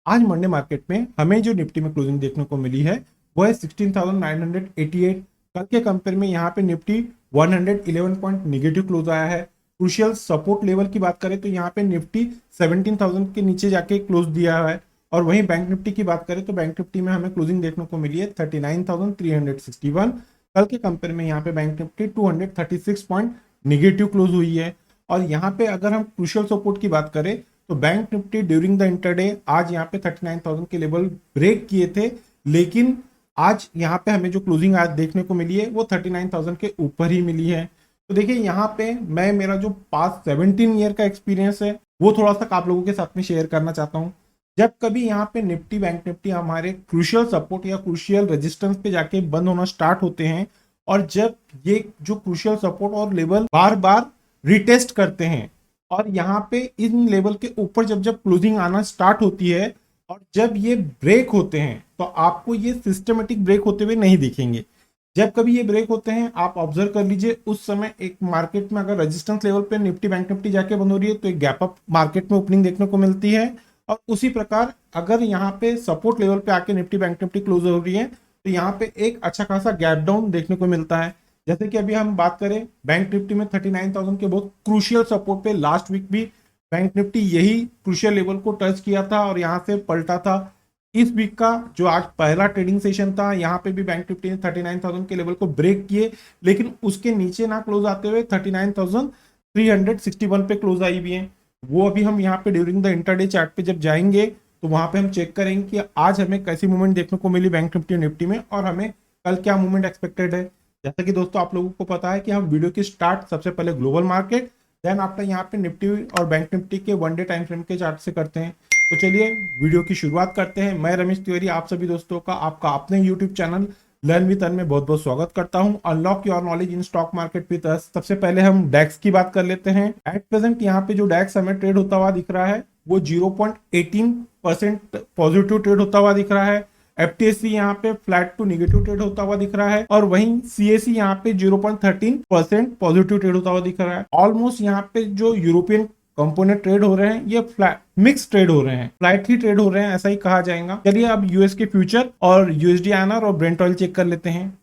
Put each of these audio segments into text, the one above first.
आज Monday market में हमें जो निफ्टी में क्लोजिंग देखने को मिली है वो है 16,988। कल के कंपेयर में यहाँ पे निफ्टी 111 पॉइंट निगेटिव क्लोज आया है। क्रूशियल सपोर्ट लेवल की बात करें तो यहाँ पे निफ्टी 17,000 के नीचे जाके क्लोज दिया है। और वहीं बैंक निफ्टी की बात करें तो बैंक निफ्टी में हमें क्लोजिंग देखने को मिली है 39,361। कल के कंपेयर में यहाँ पे bank Nifty 236 point negative close हुई है। और यहाँ पे अगर हम क्रूशियल सपोर्ट की बात करें तो bank Nifty during the intraday आज यहाँ पे 39,000 के लेवल ब्रेक किए थे, लेकिन आज यहाँ पे हमें जो क्लोजिंग आज देखने को मिली है वो 39,000 के ऊपर ही मिली है। तो देखिए यहाँ पे मैं मेरा जो पास्ट 17 ईयर का एक्सपीरियंस है वो थोड़ा सा आप लोगों के साथ में शेयर करना चाहता हूँ। जब कभी यहाँ पे निफ्टी बैंक निफ्टी हमारे क्रूशियल सपोर्ट या क्रूशियल रेजिस्टेंस पे जाके बंद होना स्टार्ट होते हैं और जब ये जो क्रूशियल सपोर्ट और लेवल बार बार रिटेस्ट करते हैं और यहाँ पे इन लेवल के ऊपर जब जब क्लोजिंग आना स्टार्ट होती है और जब ये ब्रेक होते हैं तो आपको ये सिस्टमेटिक ब्रेक होते हुए नहीं दिखेंगे। जब कभी ये ब्रेक होते हैं आप ऑब्जर्व कर लीजिए, उस समय एक मार्केट में अगर रेजिस्टेंस लेवल पे निफ्टी बैंक निफ्टी जाके बंद हो रही है तो एक गैप अप मार्केट में ओपनिंग देखने को मिलती है। और उसी प्रकार अगर यहाँ पे सपोर्ट लेवल पे आके निफ्टी बैंक निफ्टी क्लोज हो रही है तो यहाँ पे एक अच्छा खासा गैप डाउन देखने को मिलता है। जैसे कि अभी हम बात करें बैंक निफ्टी में 39,000 के बहुत क्रूशियल सपोर्ट पे लास्ट वीक भी बैंक निफ्टी यही क्रूशियल लेवल को टच किया था और यहाँ से पलटा था। इस वीक का जो आज पहला ट्रेडिंग सेशन था यहाँ पे भी बैंक निफ्टी ने 39,000 के लेवल को ब्रेक किए, लेकिन उसके नीचे ना क्लोज आते हुए 39,361 पे क्लोज आई भी है। वो अभी हम यहाँ पे ड्यूरिंग द इंटरडे चार्ट पे जब जाएंगे तो वहां पे हम चेक करेंगे कि आज हमें कैसी मूवमेंट देखने को मिली बैंक निफ्टी निफ्टी में और हमें कल क्या मूवमेंट एक्सपेक्टेड है। जैसा कि दोस्तों आप लोगों को पता है कि हम वीडियो की स्टार्ट सबसे पहले ग्लोबल मार्केट देन आफ्टर यहाँ पे निफ्टी और बैंक निफ्टी के वन डे टाइम फ्रेम के चार्ट से करते हैं। तो चलिए वीडियो की शुरुआत करते हैं। मैं रमेश तिवारी आप सभी दोस्तों का आपका अपने YouTube channel learn with earn में बहुत बहुत स्वागत करता हूं। Unlock your knowledge in stock market with us. सबसे पहले हम डैक्स की बात कर लेते हैं। एट प्रेजेंट यहाँ पे जो डैक्स हमें ट्रेड होता हुआ दिख रहा है वो 0.18% पॉजिटिव ट्रेड होता हुआ दिख रहा है। एफटीएससी यहाँ पे फ्लैट टू निगेटिव ट्रेड होता हुआ दिख रहा है और वहीं सीएससी यहाँ पे 0.13% पॉजिटिव ट्रेड होता हुआ दिख रहा है। ऑलमोस्ट यहाँ पे जो यूरोपियन कंपोनेंट ट्रेड हो रहे हैं ये फ्लैट मिक्स ट्रेड हो रहे हैं, फ्लैट ही ट्रेड हो रहे हैं ऐसा ही कहा जाएगा। चलिए अब यूएस के फ्यूचर और यूएसडी आईएनआर और ब्रेंट ऑयल चेक कर लेते हैं।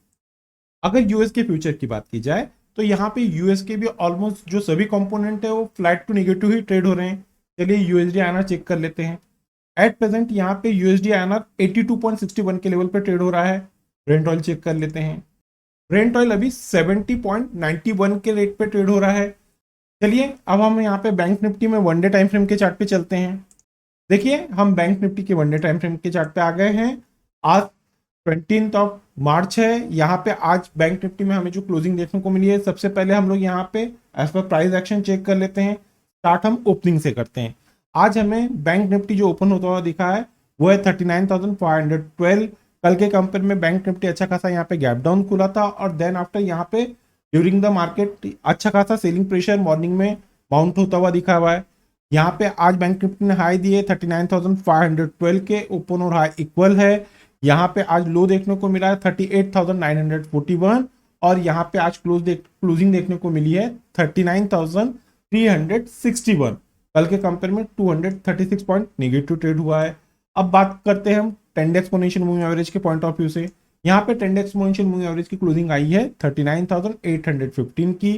अगर यूएस के फ्यूचर की बात की जाए तो यहाँ पे यूएस के भी ऑलमोस्ट जो सभी कंपोनेंट है वो फ्लैट टू निगेटिव ही ट्रेड हो रहे हैं। चलिए यूएसडी आईएनआर चेक कर लेते हैं। एट प्रेजेंट यहाँ पे यूएसडी आईएनआर 82.61 के लेवल पे ट्रेड हो रहा है। ब्रेंट ऑयल चेक कर लेते हैं। ब्रेंट ऑयल अभी 70.91 के रेट पे ट्रेड हो रहा है। चलिए अब हम यहाँ पे बैंक निफ्टी में वन डे टाइम फ्रेम के चार्ट पे चलते हैं। देखिए हम बैंक निफ्टी के वन डे टाइम फ्रेम के चार्ट पे आ गए हैं। आज 20 मार्च है। यहाँ पे आज बैंक निफ्टी में हमें जो क्लोजिंग देखने को मिली है सबसे पहले हम लोग यहाँ पे as per price action check कर लेते हैं। स्टार्ट हम ओपनिंग से करते हैं। आज हमें बैंक निफ्टी जो ओपन होता हुआ दिखा है वो है 39,512। कल के कंपेयर में बैंक निफ्टी अच्छा खासा यहाँ पे गैप डाउन खुला था और देन आफ्टर यहाँ पे ड्यूरिंग द मार्केट अच्छा खासा सेलिंग प्रेशर मॉर्निंग में माउंट होता हुआ दिखा हुआ है। यहाँ पे आज बैंक निफ्टी ने हाई दिए 39,512 के, ओपन और हाई इक्वल है। यहाँ पे आज लो देखने को मिला है 38,941 और यहाँ पे आज क्लोजिंग देखने को मिली है 39,361। कल के कंपेयर में 236 पॉइंट निगेटिव ट्रेड हुआ है। अब बात करते हैं हम 10 डे एक्सपोनेंशियल मूविंग एवरेज के पॉइंट ऑफ व्यू से। यहाँ पे 10 डे एक्सपोनेंशियल मूविंग एवरेज की क्लोजिंग आई है 39,815 की।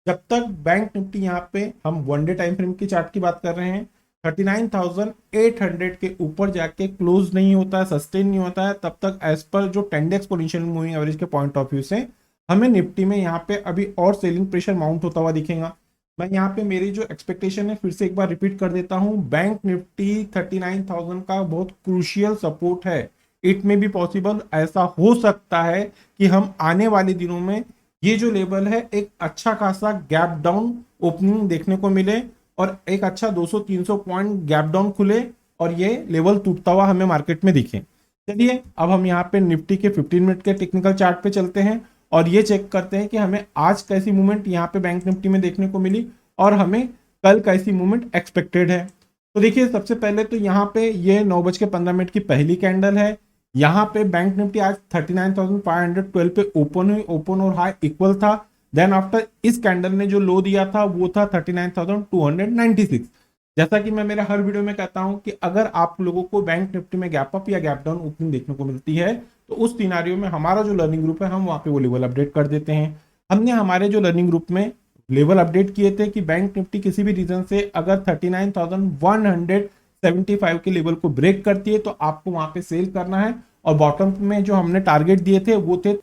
जब तक बैंक निफ्टी यहाँ पे हम वन डे टाइम फ्रेम की चार्ट की बात कर रहे हैं 39,800 के ऊपर जाके क्लोज नहीं होता है, सस्टेन नहीं होता है, तब तक एज पर जो 10 डे एक्सपोनेंशियल मूविंग एवरेज के पॉइंट ऑफ व्यू से हमें निफ्टी में यहाँ पे अभी और सेलिंग प्रेशर माउंट होता हुआ दिखेगा। मैं यहाँ पे मेरी जो एक्सपेक्टेशन है फिर से एक बार रिपीट कर देता हूँ। बैंक निफ्टी 39,000 का बहुत क्रूशियल सपोर्ट है। इट में भी पॉसिबल ऐसा हो सकता है कि हम आने वाले दिनों में ये जो लेवल है एक अच्छा खासा गैप डाउन ओपनिंग देखने को मिले और एक अच्छा 200-300 पॉइंट गैप डाउन खुले और ये लेवल टूटता हुआ हमें मार्केट में दिखे। चलिए अब हम यहाँ पे निफ्टी के 15 मिनट के टेक्निकल चार्ट पे चलते हैं और ये चेक करते हैं कि हमें आज कैसी मूवमेंट यहाँ पे बैंक निफ्टी में देखने को मिली और हमें कल कैसी मूवमेंट एक्सपेक्टेड है। तो देखिए सबसे पहले तो यहाँ पे ये 9:15 की पहली कैंडल है। यहाँ पे बैंक निफ्टी आज 39,512 पे ओपन हुई, ओपन और हाई इक्वल था। देन आफ्टर इस कैंडल ने जो लो दिया था वो था 39,296। जैसा कि मैं मेरा हर वीडियो में कहता हूं कि अगर आप लोगों को बैंक निफ्टी में गैप अप या गैप डाउन ओपनिंग देखने को मिलती है तो उस सिनारियो में हमारा जो लर्निंग ग्रुप है हम वहां पे वो लेवल अपडेट कर देते हैं। हमने हमारे जो लर्निंग ग्रुप में लेवल अपडेट किए थे कि बैंक निफ्टी किसी भी रीजन से अगर 39,175 के लेवल को ब्रेक करती है तो आपको वहां पे सेल करना है, और बॉटम में जो हमने टारगेट दिए थे वो थे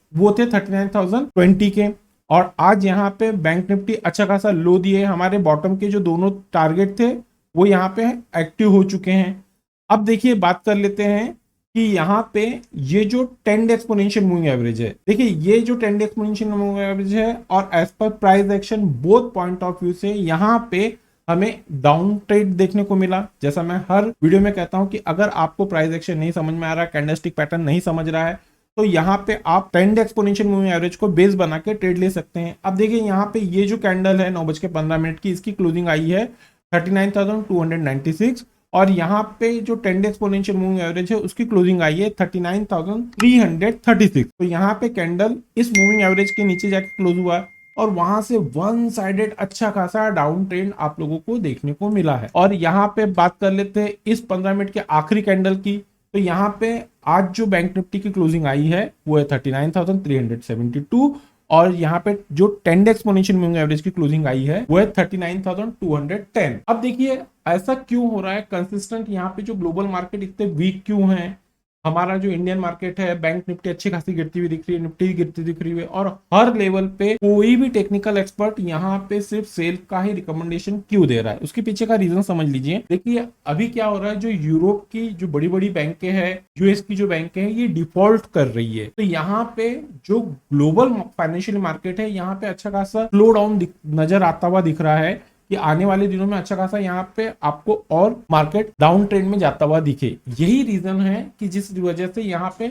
39,020 के। और आज यहाँ पे बैंक निफ्टी अच्छा खासा लो दिए, हमारे बॉटम के जो दोनों टारगेट थे वो यहाँ पे एक्टिव हो चुके हैं। अब देखिए बात कर लेते हैं कि यहाँ पे ये जो 10 एक्सपोनेंशियल मूविंग एवरेज है, देखिए ये जो 10 एक्सपोनेंशियल मूविंग एवरेज है और as per price action both point of view से यहाँ पे हमें डाउन ट्रेड देखने को मिला। जैसा मैं हर वीडियो में कहता हूं कि अगर आपको प्राइस एक्शन नहीं समझ में आ रहा है, कैंडलस्टिक पैटर्न नहीं समझ रहा है, तो यहाँ पे आप 10 एक्सपोनेंशियल मूविंग एवरेज को बेस बना के ट्रेड ले सकते हैं। अब देखिए यहाँ पे ये जो कैंडल है 9:15 की, इसकी क्लोजिंग आई है 39,296 और यहाँ पे जो 10 एक्सपोनेंशियल मूविंग एवरेज है उसकी क्लोजिंग आई है 39,336। तो यहाँ पे कैंडल इस मूविंग एवरेज के नीचे जाके क्लोज हुआ और वहां से वन साइडेड अच्छा खासा डाउन ट्रेंड आप लोगों को देखने को मिला है। और यहाँ पे बात कर लेते हैं इस 15 मिनट के आखिरी कैंडल की, तो यहाँ पे आज जो बैंक निफ्टी की क्लोजिंग आई है वो है 39,372 और यहाँ पे जो 10 एक्सपोनेंशियल मूविंग एवरेज की क्लोजिंग आई है वो है 39,210। अब देखिए ऐसा क्यों हो रहा है, कंसिस्टेंट यहाँ पे जो ग्लोबल मार्केट इतने वीक क्यों है, हमारा जो इंडियन मार्केट है बैंक निफ्टी अच्छी खासी गिरती हुई दिख रही है, निफ्टी गिरती दिख रही है और हर लेवल पे कोई भी टेक्निकल एक्सपर्ट यहाँ पे सिर्फ सेल का ही रिकमेंडेशन क्यों दे रहा है, उसके पीछे का रीजन समझ लीजिए। देखिए अभी क्या हो रहा है, जो यूरोप की जो बड़ी बड़ी बैंकें हैं, यूएस की जो बैंकें हैं, ये डिफॉल्ट कर रही है, तो यहाँ पे जो ग्लोबल फाइनेंशियल मार्केट है यहाँ पे अच्छा खासा स्लो डाउन नजर आता हुआ दिख रहा है कि आने वाले दिनों में अच्छा खासा यहाँ पे आपको और मार्केट डाउन ट्रेंड में जाता हुआ दिखे। यही रीजन है कि जिस वजह से यहाँ पे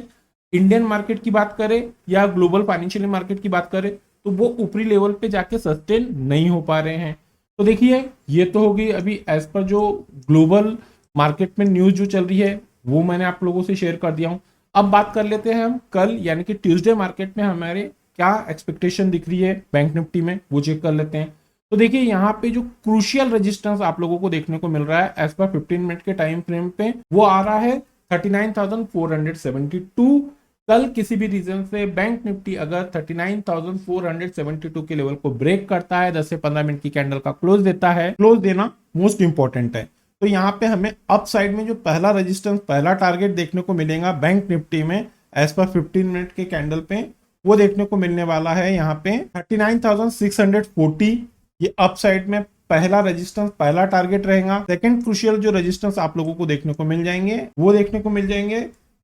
इंडियन मार्केट की बात करें या ग्लोबल फाइनेंशियल मार्केट की बात करें तो वो ऊपरी लेवल पे जाके सस्टेन नहीं हो पा रहे हैं। तो देखिए ये तो होगी अभी एज पर जो ग्लोबल मार्केट में न्यूज जो चल रही है वो मैंने आप लोगों से शेयर कर दिया हूं। अब बात कर लेते हैं हम कल यानी कि ट्यूसडे मार्केट में हमारे क्या एक्सपेक्टेशन दिख रही है बैंक निफ्टी में, वो चेक कर लेते हैं। तो देखिए यहाँ पे जो क्रूशियल रेजिस्टेंस आप लोगों को देखने को मिल रहा है एज पर 15 मिनट के टाइम फ्रेम पे वो आ रहा है 39,472। कल किसी भी रीजन से बैंक निफ्टी अगर 39,472 के लेवल को ब्रेक करता है, 10 से 15 मिनट की कैंडल का क्लोज देता है, क्लोज देना मोस्ट इंपॉर्टेंट है, तो यहाँ पे हमें अप साइड में जो पहला रेजिस्टेंस पहला टारगेट देखने को मिलेगा बैंक निफ्टी में एज पर 15 मिनट के कैंडल पे वो देखने को मिलने वाला है यहाँ पे 39,640। ये अप साइड में पहला रेजिस्टेंस पहला टारगेट रहेगा। सेकंड क्रूशियल जो रेजिस्टेंस आप लोगों को देखने को मिल जाएंगे वो देखने को मिल जाएंगे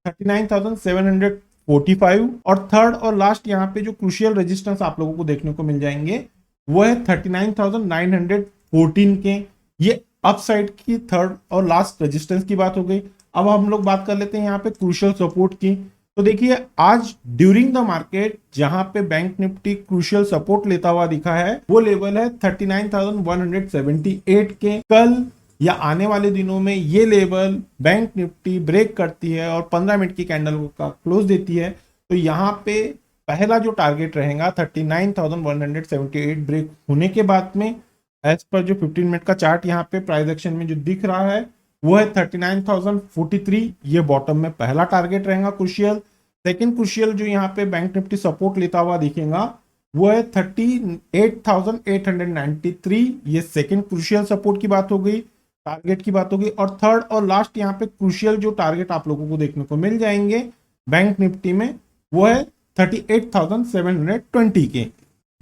39,745 और थर्ड और लास्ट यहाँ पे जो क्रूशियल रेजिस्टेंस आप लोगों को देखने को मिल जाएंगे वो है 39,914 के। ये अप साइड की थर्ड और लास्ट रेजिस्टेंस की बात हो गई। अब हम लोग बात कर लेते हैं यहाँ पे क्रूशियल सपोर्ट की। तो देखिए आज ड्यूरिंग द मार्केट जहां पे बैंक निफ्टी क्रूशियल सपोर्ट लेता हुआ दिखा है वो लेवल है 39,178 के। कल या आने वाले दिनों में ये लेवल बैंक निफ्टी ब्रेक करती है और 15 मिनट की कैंडल का क्लोज देती है तो यहाँ पे पहला जो टारगेट रहेगा 39,178 ब्रेक होने के बाद में एज पर जो 15 मिनट का चार्ट यहाँ पे प्राइस एक्शन में जो दिख रहा है वो है 39,043। ये बॉटम में पहला टारगेट रहेगा क्रूशियल। सेकंड क्रूशियल जो यहाँ पे बैंक निफ्टी सपोर्ट लेता हुआ दिखेगा वो है 38,893। ये सेकंड क्रूशियल सपोर्ट की बात हो गई, टारगेट की बात हो गई। और थर्ड और लास्ट यहाँ पे क्रूशियल जो टारगेट आप लोगों को देखने को मिल जाएंगे बैंक निफ्टी में वो है 38,720 के।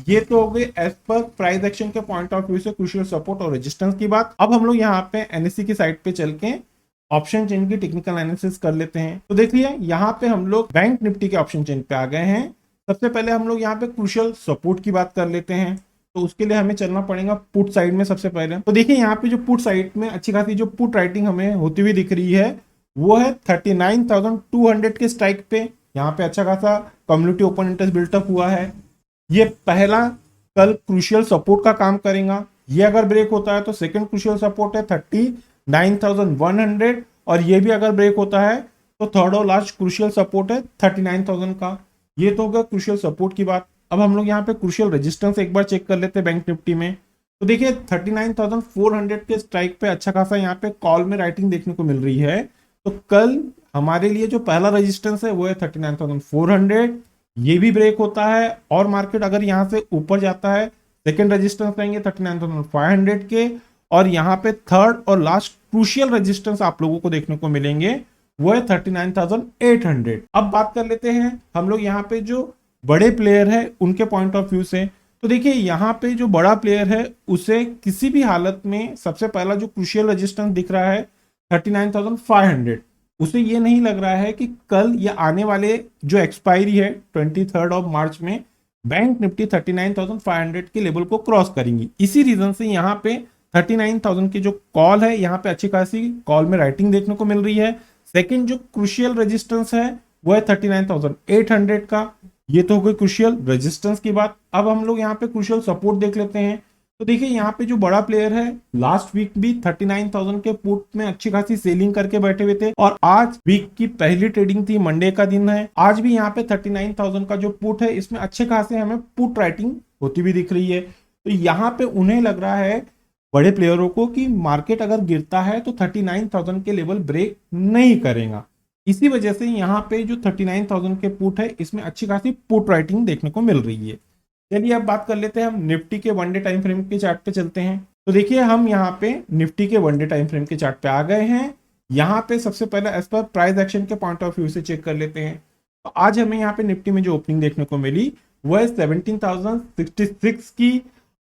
ये तो हो गई एज पर प्राइस एक्शन के पॉइंट ऑफ व्यू से क्रूशियल सपोर्ट और रेजिस्टेंस की बात। अब हम लोग यहाँ पे एनएससी की साइड पे चल के ऑप्शन चेन की टेक्निकल एनालिसिस कर लेते हैं। तो देखिए यहाँ पे हम लोग बैंक निफ्टी के ऑप्शन चेन पे आ गए हैं। सबसे पहले हम लोग यहाँ पे क्रूशियल सपोर्ट की बात कर लेते हैं, तो उसके लिए हमें चलना पड़ेगा पुट साइड में सबसे पहले। तो देखिए यहाँ पे जो पुट साइड में अच्छी खासी जो पुट राइटिंग हमें होती हुई दिख रही है वो है 39,200 के स्ट्राइक पे। यहाँ पे अच्छा खासा कम्युनिटी ओपन इंटरेस्ट बिल्टअप हुआ है। ये पहला कल क्रूशियल सपोर्ट का काम करेगा। ये अगर ब्रेक होता है तो सेकंड क्रूशियल सपोर्ट है 39,100 और ये भी अगर ब्रेक होता है तो थर्ड और लास्ट क्रूशियल सपोर्ट है 39,000 का। ये तो होगा क्रूशियल सपोर्ट की बात। अब हम लोग यहाँ पे क्रूशियल रेजिस्टेंस एक बार चेक कर लेते हैं बैंक निफ्टी में। तो देखिए 39,400 के स्ट्राइक पे अच्छा खासा यहाँ पे कॉल में राइटिंग देखने को मिल रही है। तो कल हमारे लिए जो पहला रेजिस्टेंस है वो है 39,400, ये भी ब्रेक होता है और मार्केट अगर यहाँ से ऊपर जाता है, सेकेंड रेजिस्टेंस रहेंगे 39,500 के, और यहाँ पे थर्ड और लास्ट क्रूशियल रेजिस्टेंस आप लोगों को देखने को मिलेंगे वो है 39,800। अब बात कर लेते हैं हम लोग यहाँ पे जो बड़े प्लेयर है उनके पॉइंट ऑफ व्यू से। तो देखिए यहाँ पे जो बड़ा प्लेयर है उसे किसी भी हालत में सबसे पहला जो क्रूशियल रेजिस्टेंस दिख रहा है 39,500, उसे ये नहीं लग रहा है कि कल या आने वाले जो एक्सपायरी है 23 मार्च में बैंक निफ्टी 39,500 के लेवल को क्रॉस करेंगी। इसी रीजन से यहाँ पे 39,000 की जो कॉल है यहाँ पे अच्छी खासी कॉल में राइटिंग देखने को मिल रही है। सेकंड जो क्रूशियल रेजिस्टेंस है वो है 39,800 का। ये तो हो गई क्रूशियल रेजिस्टेंस की बात। अब हम लोग यहाँ पे क्रूशियल सपोर्ट देख लेते हैं। तो देखिए यहाँ पे जो बड़ा प्लेयर है लास्ट वीक भी 39,000 के पुट में अच्छी खासी सेलिंग करके बैठे हुए थे, और आज वीक की पहली ट्रेडिंग थी, मंडे का दिन है, आज भी यहाँ पे 39,000 का जो पुट है इसमें अच्छे खासे हमें पुट राइटिंग होती भी दिख रही है। तो यहाँ पे उन्हें लग रहा है बड़े प्लेयरों को कि मार्केट अगर गिरता है तो 39,000 के लेवल ब्रेक नहीं करेगा। इसी वजह से यहाँ पे जो 39,000 के पुट है इसमें अच्छी खासी पुट राइटिंग देखने को मिल रही है। चलिए अब बात कर लेते हैं, हम निफ्टी के वन डे टाइम फ्रेम के चार्ट पे चलते हैं। तो देखिए हम यहाँ पे निफ्टी के वन डे टाइम फ्रेम के चार्ट पे आ गए हैं। यहाँ पे सबसे पहले एज पर प्राइस एक्शन के पॉइंट ऑफ व्यू से चेक कर लेते हैं। तो आज हमें यहाँ पे निफ्टी में जो ओपनिंग देखने को मिली वो है 17,066 की।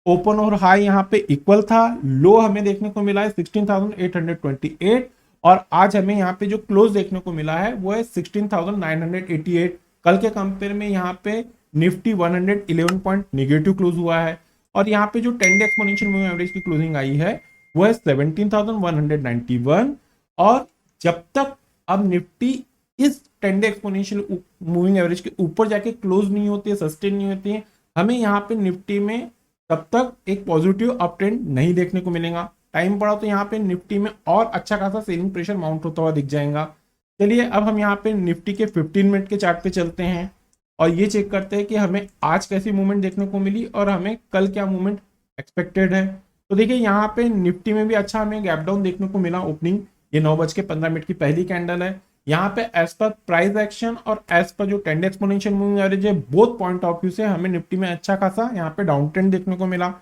ओपन और हाई यहाँ पे इक्वल था। लो हमें देखने को मिला है 16,828, और आज हमें यहाँ पे जो क्लोज देखने को मिला है वो है 16,988। कल के कंपेयर में यहाँ पे निफ्टी 111 पॉइंट निगेटिव क्लोज हुआ है, और यहाँ पे जो 10 डे एक्सपोनेंशियल मूविंग एवरेज की क्लोजिंग आई है वो है 17,191। और जब तक अब निफ्टी इस 10 डे एक्सपोनेंशियल मूविंग एवरेज के ऊपर जाके क्लोज नहीं होती है, सस्टेन नहीं होती है, हमें यहाँ पे निफ्टी में तब तक एक पॉजिटिव अप ट्रेंड नहीं देखने को मिलेगा। टाइम पड़ा तो यहाँ पे निफ्टी में और अच्छा खासा सेलिंग प्रेशर माउंट होता हुआ दिख जाएगा। चलिए अब हम यहाँ पे निफ्टी के 15 मिनट के चार्ट पे चलते हैं और ये चेक करते हैं कि हमें आज कैसी मूवमेंट देखने को मिली और हमें कल क्या मूवमेंट एक्सपेक्टेड है। तो देखिए यहाँ पे निफ्टी में भी अच्छा हमें गैप डाउन देखने को मिला ओपनिंग। ये 9:15 की पहली कैंडल है। यहाँ पे एज पर प्राइस एक्शन और एज पर जो 10 डे एक्सपोनेंशियल मूविंग एवरेज है, बोथ पॉइंट ऑफ व्यू से हमें निफ्टी में अच्छा खासा यहाँ पे डाउन ट्रेंड देखने को मिला।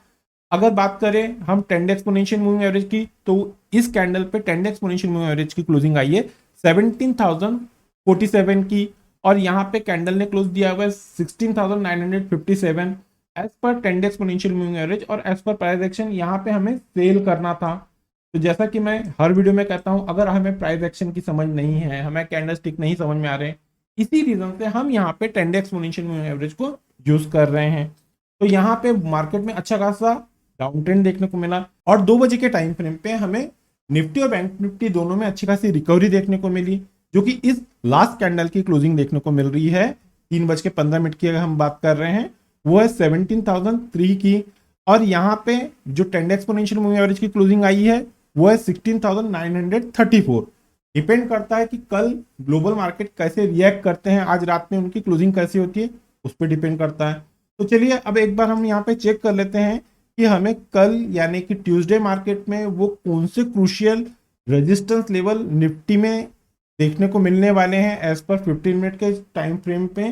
अगर बात करें हम 10 डे एक्सपोनेंशियल मूविंग एवरेज की, तो इस कैंडल पे 10 डे एक्सपोनेंशियल मूविंग एवरेज की क्लोजिंग आई है 17,047 की, और यहाँ पे कैंडल ने क्लोज दिया हुआ है 16,957 as per 10 day exponential moving average. और एज पर प्राइस एक्शन यहाँ पे हमें सेल करना था। तो जैसा कि मैं हर वीडियो में कहता हूं, अगर हमें प्राइस एक्शन की समझ नहीं है, हमें कैंडल स्टिक नहीं समझ में आ रहे, इसी रीजन से हम यहाँ पे 10 डे एक्सपोनेंशियल मूविंग एवरेज को यूज कर रहे हैं। तो यहाँ पे मार्केट में अच्छा खासा डाउन ट्रेंड देखने को मिला, और 2 बजे के टाइम फ्रेम पे हमें निफ्टी और बैंक निफ्टी दोनों में अच्छी खासी रिकवरी देखने को मिली, जो कि इस लास्ट कैंडल की क्लोजिंग देखने को मिल रही है 3:15 की। अगर हम बात कर रहे हैं वो है 17,003 की, और यहाँ पे जो 10 डे एक्सपोनेंशियल मूविंग एवरेज की क्लोजिंग आई है वो है 16,934। डिपेंड करता है कि कल ग्लोबल मार्केट कैसे रिएक्ट करते हैं, आज रात में उनकी क्लोजिंग कैसी होती है, उस पर डिपेंड करता है। तो चलिए अब एक बार हम यहाँ पे चेक कर लेते हैं कि हमें कल यानी कि ट्यूसडे मार्केट में वो कौन से क्रूशियल रेजिस्टेंस लेवल निफ्टी में देखने को मिलने वाले हैं एज पर 15 मिनट के टाइम फ्रेम पे।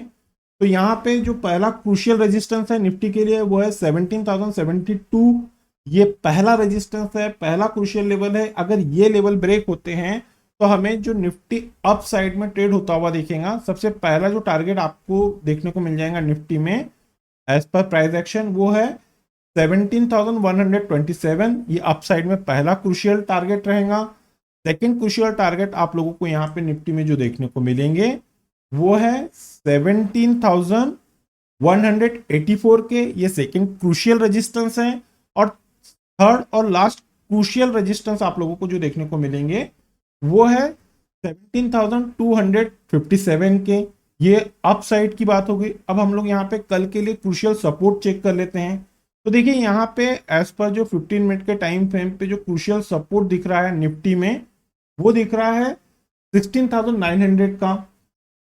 तो यहाँ पे जो पहला क्रूशियल रेजिस्टेंस है निफ्टी के लिए वो है 17,072। ये पहला रेजिस्टेंस है, पहला क्रूशियल लेवल है। अगर ये लेवल ब्रेक होते हैं तो हमें जो निफ्टी अप साइड में ट्रेड होता हुआ दिखेगा। सबसे पहला जो टारगेट आपको देखने को मिल जाएगा निफ्टी में एज पर प्राइस एक्शन वो है 17,127। ये अप साइड में पहला क्रूशियल टारगेट रहेगा। सेकेंड क्रूशियल टारगेट आप लोगों को यहाँ पे निफ्टी में जो देखने को मिलेंगे वो है 17,184 के। ये सेकेंड क्रूशियल रेजिस्टेंस है। और थर्ड और लास्ट क्रूशियल रेजिस्टेंस आप लोगों को जो देखने को मिलेंगे वो है 17,257 के। ये अप साइड की बात हो गई। अब हम लोग यहाँ पे कल के लिए क्रूशियल सपोर्ट चेक कर लेते हैं। तो देखिए यहाँ पे एज पर जो 15 मिनट के टाइम फ्रेम पे जो क्रूशियल सपोर्ट दिख रहा है निफ्टी में वो दिख रहा है 16,900 का।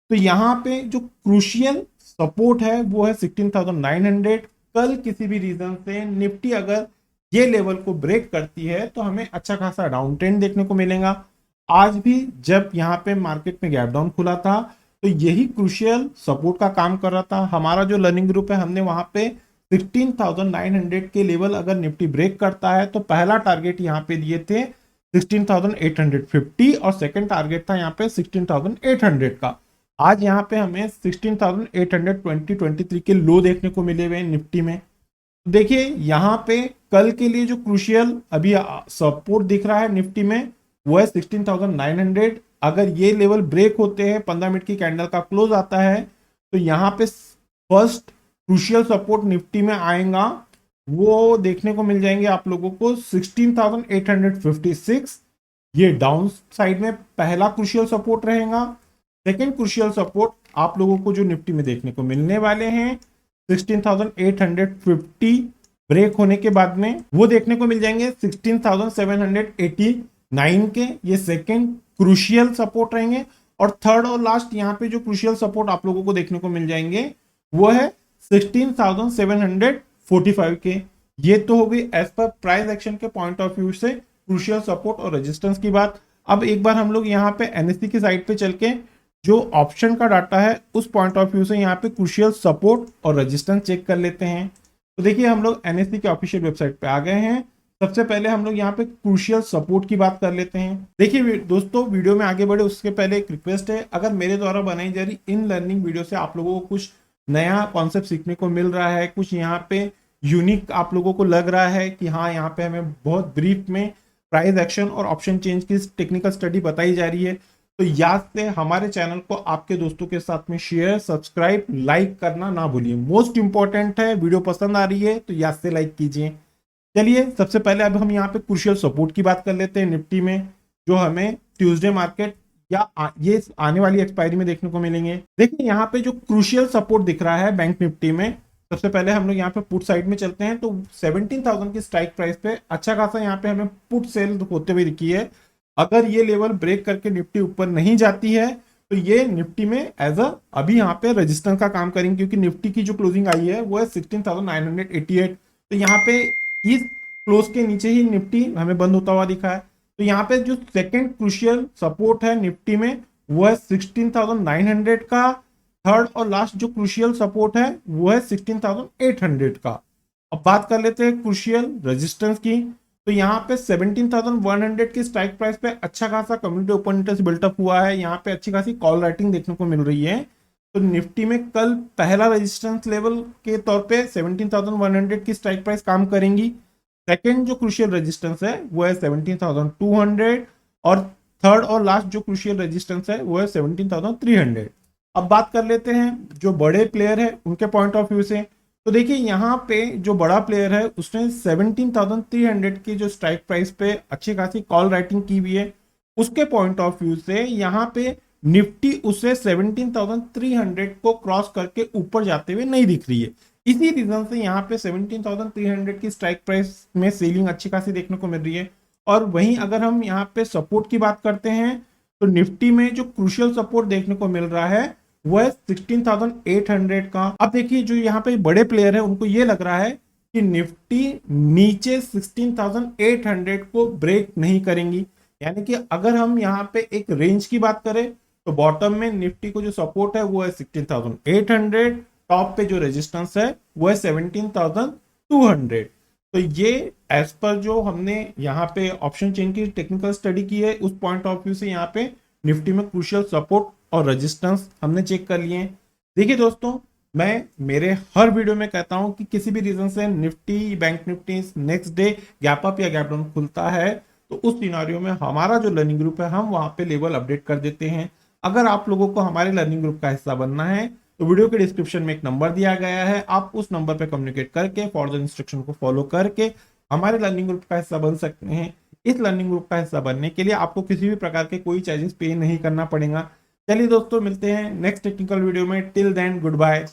तो यहाँ पे जो क्रूशियल सपोर्ट है वो है 16,900। कल किसी भी रीजन से निफ्टी अगर ये लेवल को ब्रेक करती है तो हमें अच्छा खासा डाउन ट्रेंड देखने को मिलेगा। आज भी जब यहाँ पे मार्केट में गैप डाउन खुला था तो यही क्रूशियल सपोर्ट का काम कर रहा था। हमारा जो लर्निंग ग्रुप है, हमने वहां पे 16,900 के लेवल अगर निफ्टी ब्रेक करता है तो पहला टारगेट यहाँ पे दिए थे 16,850 और सेकंड टारगेट था यहाँ पे 16,800 का। आज यहाँ पे हमें 16,823 के लो देखने को मिले हुए निफ्टी में। देखिए यहाँ पे कल के लिए जो क्रूशियल अभी सपोर्ट दिख रहा है निफ्टी में वो है 16,900। अगर ये लेवल ब्रेक होते हैं, 15 मिनट की कैंडल का क्लोज आता है, तो यहाँ पे फर्स्ट क्रूशियल सपोर्ट निफ्टी में आएगा, वो देखने को मिल जाएंगे आप लोगों को 16,856। ये डाउन साइड में पहला क्रूशियल सपोर्ट रहेगा। सेकेंड क्रूशियल सपोर्ट आप लोगों को जो निफ्टी में देखने को मिलने वाले हैं 16,850 ब्रेक होने के बाद में वो देखने को मिल जाएंगे 16,789 के। ये सेकेंड क्रूशियल सपोर्ट रहेंगे। और थर्ड और लास्ट यहाँ पे जो क्रूशियल सपोर्ट आप लोगों को देखने को मिल जाएंगे वो है 16,745 के। ये तो हो गई एज पर प्राइस एक्शन के पॉइंट ऑफ व्यू से क्रूशियल सपोर्ट और रेजिस्टेंस की बात। अब एक बार हम लोग यहाँ पे एनएससी की साइड पे चल के जो ऑप्शन का डाटा है उस पॉइंट ऑफ व्यू से यहाँ पे क्रूशियल सपोर्ट और रेजिस्टेंस चेक कर लेते हैं। तो देखिए हम लोग एनएससी के ऑफिशियल वेबसाइट पे आ गए हैं। सबसे पहले हम लोग यहाँ पे क्रूशियल सपोर्ट की बात कर लेते हैं। देखिए दोस्तों, वीडियो में आगे बढ़े उसके पहले एक रिक्वेस्ट है, अगर मेरे द्वारा बनाई जा रही इन लर्निंग वीडियो से आप लोगों को कुछ नया कॉन्सेप्ट सीखने को मिल रहा है, कुछ यहाँ पे यूनिक आप लोगों को लग रहा है कि हाँ यहाँ पे हमें बहुत ब्रीफ में प्राइस एक्शन और ऑप्शन चेंज की टेक्निकल स्टडी बताई जा रही है, तो याद से हमारे चैनल को आपके दोस्तों के साथ में शेयर, सब्सक्राइब, लाइक करना ना भूलिए। मोस्ट इंपॉर्टेंट है, वीडियो पसंद आ रही है तो याद से लाइक कीजिए। चलिए सबसे पहले अब हम यहाँ पे क्रूशियल सपोर्ट की बात कर लेते हैं निफ्टी में, जो हमें ट्यूसडे मार्केट या ये आने वाली एक्सपायरी में देखने को मिलेंगे। देखिए यहाँ पे जो क्रूशियल सपोर्ट दिख रहा है बैंक निफ्टी में, सबसे पहले हम लोग यहाँ पे पुट साइड में चलते हैं तो 17,000 की स्ट्राइक प्राइस पे अच्छा खासा यहाँ पे हमें पुट सेल होते हुए दिखी है। अगर ये लेवल ब्रेक करके निफ्टी ऊपर नहीं जाती है तो ये निफ्टी में एज अ अभी यहाँ पे रेजिस्टेंस का काम करेंगे, क्योंकि निफ्टी की जो क्लोजिंग आई है वो है 16,988। तो यहाँ पे इस क्लोज के नीचे ही निफ्टी हमें बंद होता हुआ दिखा है। तो यहाँ पे जो सेकंड क्रूशियल सपोर्ट है निफ्टी में वो है 16,900 का। थर्ड और लास्ट जो क्रूशियल सपोर्ट है वो है 16,800 का। अब बात कर लेते हैं क्रूशियल रेजिस्टेंस की। तो यहाँ पे 17,100 की स्ट्राइक प्राइस पे अच्छा खासा कम्युनिटी ओपन इंटरेस्ट बिल्टअप हुआ है। यहाँ पे अच्छी खासी कॉल राइटिंग देखने को मिल रही है। तो निफ्टी में कल पहला रेजिस्टेंस लेवल के तौर पे 17,100 की स्ट्राइक प्राइस काम करेंगी। सेकेंड जो क्रूशियल रेजिस्टेंस है वो है 17,200 और थर्ड और लास्ट जो क्रूशियल रेजिस्टेंस है वो है 17,300। अब बात कर लेते हैं जो बड़े प्लेयर है उनके पॉइंट ऑफ व्यू से। तो देखिए यहाँ पे जो बड़ा प्लेयर है उसने 17,300 की जो स्ट्राइक प्राइस पे अच्छी खासी कॉल राइटिंग की हुई है। उसके पॉइंट ऑफ व्यू से यहाँ पे निफ्टी उसे 17,300 को क्रॉस करके ऊपर जाते हुए नहीं दिख रही है। इसी रीजन से यहाँ पे 17,300 की स्ट्राइक प्राइस में सेलिंग अच्छी खासी देखने को मिल रही है। और वहीं अगर हम यहाँ पे सपोर्ट की बात करते हैं तो निफ्टी में जो क्रूशियल सपोर्ट देखने को मिल रहा है वो है 16,800 का। अब देखिए जो यहाँ पे बड़े प्लेयर है उनको ये लग रहा है कि निफ्टी नीचे 16,800 को ब्रेक नहीं करेंगी। यानी कि अगर हम यहाँ पे एक रेंज की बात करें तो बॉटम में निफ्टी को जो सपोर्ट है वो है 16,800, टॉप पे जो रेजिस्टेंस है वो है 17,200। तो ये एज पर जो हमने यहाँ पे ऑप्शन चेन की टेक्निकल स्टडी की है उस पॉइंट ऑफ व्यू से यहाँ पे निफ्टी में क्रूशियल सपोर्ट और रेजिस्टेंस हमने चेक कर लिए हैं। देखिए दोस्तों, मैं मेरे हर वीडियो में कहता हूं कि किसी भी रीजन से Nifty, bank Nifty next day gap up या गैप डाउन खुलता है तो उस सिनारियो में हमारा जो लर्निंग ग्रुप है हम वहां पे लेवल अपडेट कर देते हैं। अगर आप लोगों को हमारे लर्निंग ग्रुप का हिस्सा बनना है तो वीडियो के डिस्क्रिप्शन में एक नंबर दिया गया है, आप उस नंबर पे कम्युनिकेट करके फॉर्दर इंस्ट्रक्शन को फॉलो करके हमारे लर्निंग ग्रुप का हिस्सा बन सकते हैं। इस लर्निंग ग्रुप का हिस्सा बनने के लिए आपको किसी भी प्रकार के कोई चार्जेस पे नहीं करना पड़ेगा। चलिए दोस्तों, मिलते हैं नेक्स्ट टेक्निकल वीडियो में। Till then good bye.